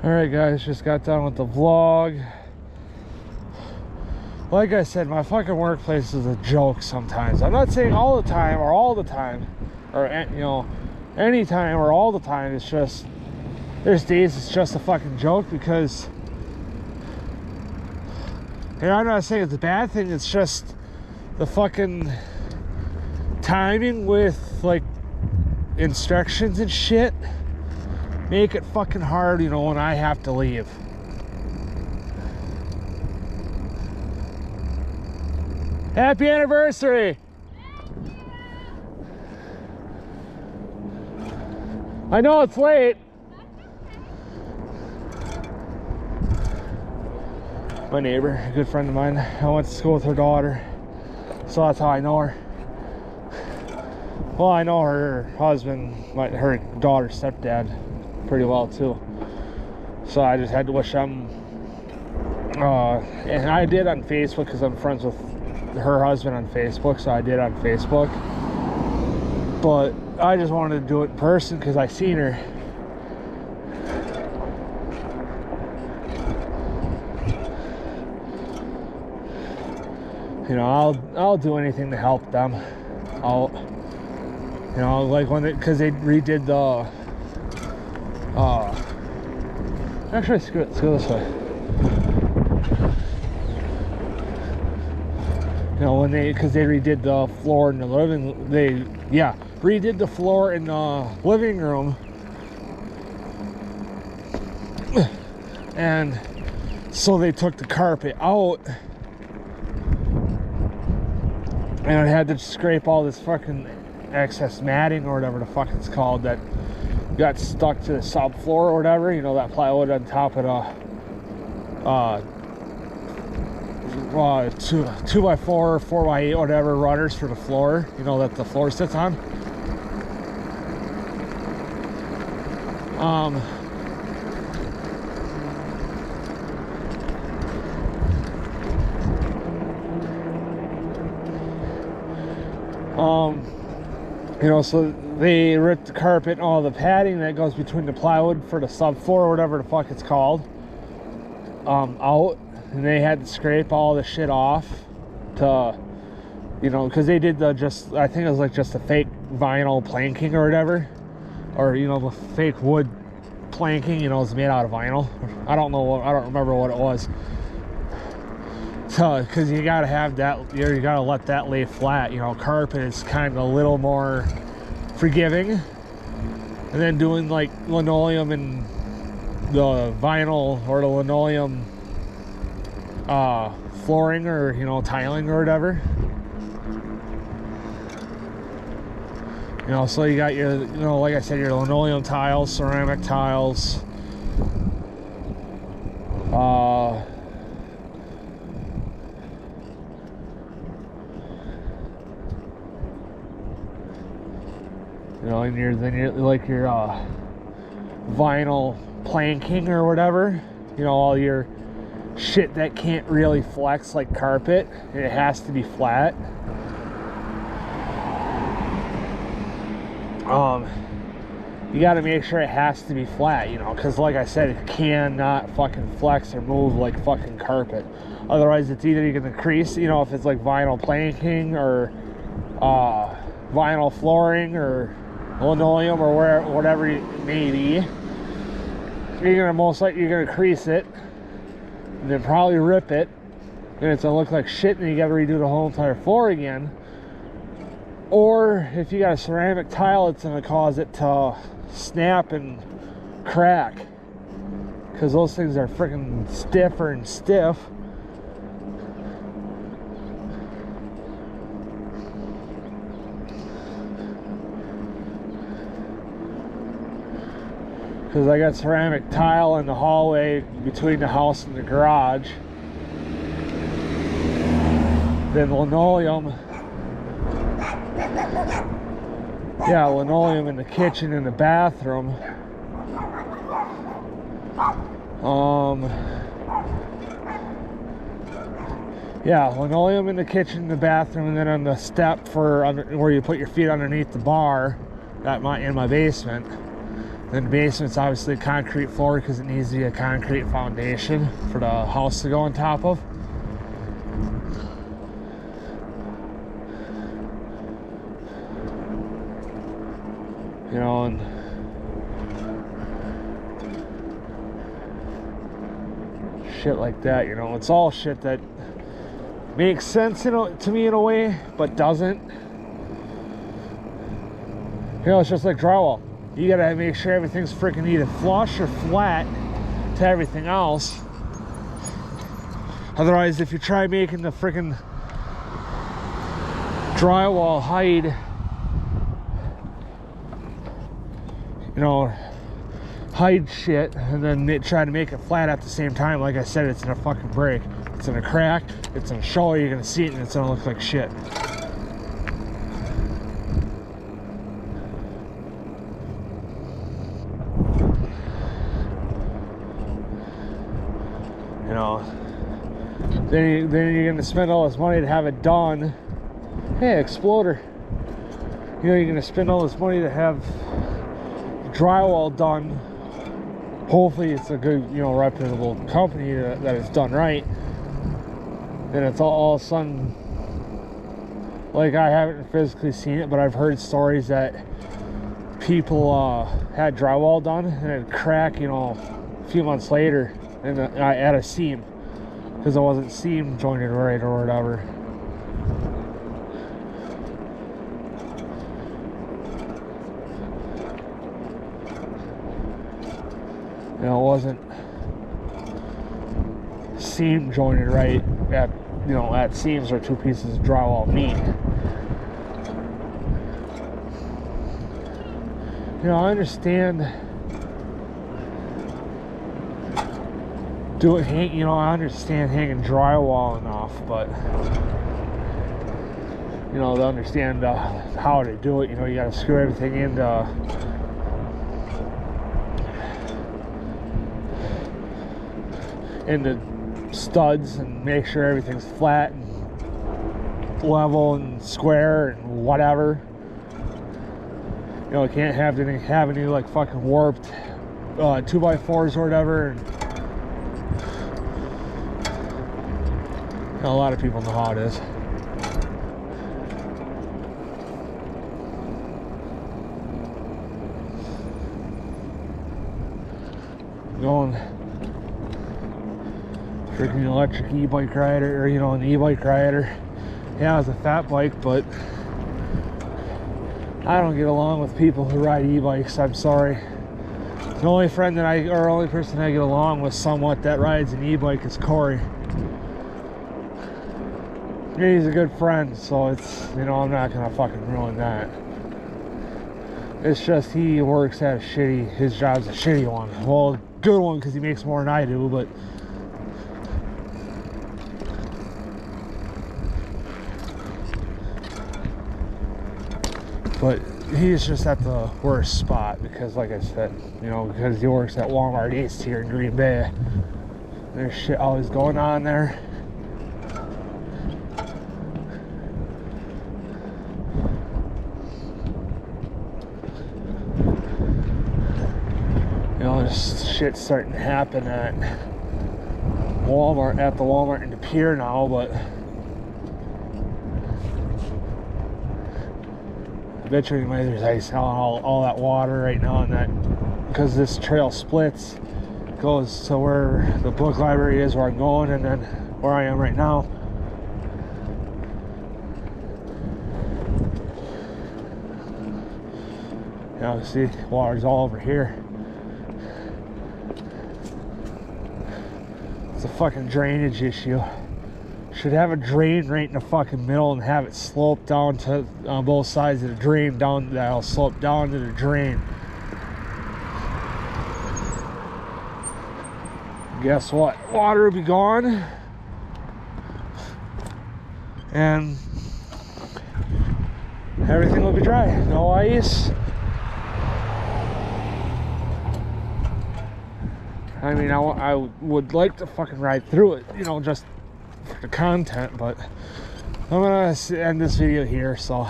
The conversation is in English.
Alright guys, just got done with the vlog. Like I said, my fucking workplace is a joke sometimes. I'm not saying all the time or all the time, or you know, anytime or all the time. It's just, there's days it's just a fucking joke because, and I'm not saying it's a bad thing, it's just the fucking timing with like instructions and shit make it fucking hard, you know, when I have to leave. Happy anniversary! I know it's late. My neighbor, a good friend of mine, I went to school with her daughter, so that's how I know her. Well, I know her husband, her daughter's stepdad, pretty well too. So I just had to wish them, and I did on Facebook because I'm friends with her husband on Facebook, so I did on Facebook. But I just wanted to do it in person because I seen her. You know, I'll do anything to help them. You know, like when because they redid the actually screw it, let's go this way. You know, when because they redid the floor in the redid the floor in the living room, and so they took the carpet out, and I had to scrape all this fucking excess matting or whatever the fuck it's called that got stuck to the subfloor or whatever, you know, that plywood on top of the 2x4, 4x8, whatever runners for the floor, you know, that the floor sits on. You know, so they ripped the carpet and all the padding that goes between the plywood for the subfloor or whatever the fuck it's called, out, and they had to scrape all the shit off to, you know, because they did I think it was like just a fake vinyl planking or whatever, or, you know, the fake wood planking, you know, it's made out of vinyl. I don't remember what it was. So, because you gotta have that, you gotta let that lay flat. You know, carpet is kind of a little more forgiving, and then doing like linoleum and the vinyl or the linoleum flooring, or, you know, tiling or whatever. You know, so you got your, you know, like I said, your linoleum tiles, ceramic tiles, you know, and your vinyl planking or whatever, you know, all your shit that can't really flex like carpet, it has to be flat. You got to make sure it has to be flat, you know, because like I said, it cannot fucking flex or move like fucking carpet. Otherwise, it's either you're gonna crease, you know, if it's like vinyl planking or vinyl flooring or linoleum or whatever it may be, you're gonna crease it and then probably rip it, and it's gonna look like shit, and you gotta redo the whole entire floor again. Or if you got a ceramic tile, it's gonna cause it to snap and crack, because those things are freaking stiffer and stiff. Because I got ceramic tile in the hallway between the house and the garage. Then linoleum. Yeah, linoleum in the kitchen and the bathroom. Yeah, linoleum in the kitchen and the bathroom, and then on the step for where you put your feet underneath the bar in my basement. Then the basement's obviously a concrete floor because it needs to be a concrete foundation for the house to go on top of. You know, and shit like that, you know. It's all shit that makes sense, you know, to me in a way, but doesn't. You know, it's just like drywall. You gotta make sure everything's freaking either flush or flat to everything else. Otherwise, if you try making the freaking drywall hide, you know, hide shit, and then they try to make it flat at the same time, like I said, it's gonna fucking break. It's gonna crack, it's gonna show, you're gonna see it, and it's gonna look like shit. You know, then you're gonna spend all this money to have it done. Hey, exploder. You know, you're gonna spend all this money to have drywall done. Hopefully it's a good, you know, reputable company that it's done right. Then it's all of a sudden, like, I haven't physically seen it, but I've heard stories that people had drywall done and it'd crack, you know, a few months later, and at a seam because it wasn't seam jointed right or whatever. You know, it wasn't seam jointed right at, you know, at seams where two pieces of drywall meet. You know, I understand I understand hanging drywall enough, but you know, to understand how to do it, you know, you got to screw everything into studs and make sure everything's flat and level and square and whatever. You know, it can't have any like fucking warped 2x4s or whatever. And, you know, a lot of people know how it is. Going freaking electric e-bike rider, or, you know, an e-bike rider. Yeah, it's a fat bike, but I don't get along with people who ride e-bikes. I'm sorry. The only only person I get along with somewhat that rides an e-bike is Corey. He's a good friend, so it's, you know, I'm not gonna fucking ruin that. It's just he works at his job's a shitty one. Well, good one because he makes more than I do, but he's just at the worst spot because, like I said, you know, because he works at Walmart East here in Green Bay. There's shit always going on there. You know, there's shit starting to happen at the Walmart in De Pere now, but I bet you there's ice on all that water right now, and that because this trail splits, goes to where the book library is, where I'm going, and then where I am right now. You know, see, water's all over here. It's a fucking drainage issue. Should have a drain right in the fucking middle and have it slope down to on both sides of the drain, that'll slope down to the drain. Guess what? Water will be gone, and everything will be dry. No ice. I mean, I would like to fucking ride through it, you know, just for the content, but I'm gonna end this video here, so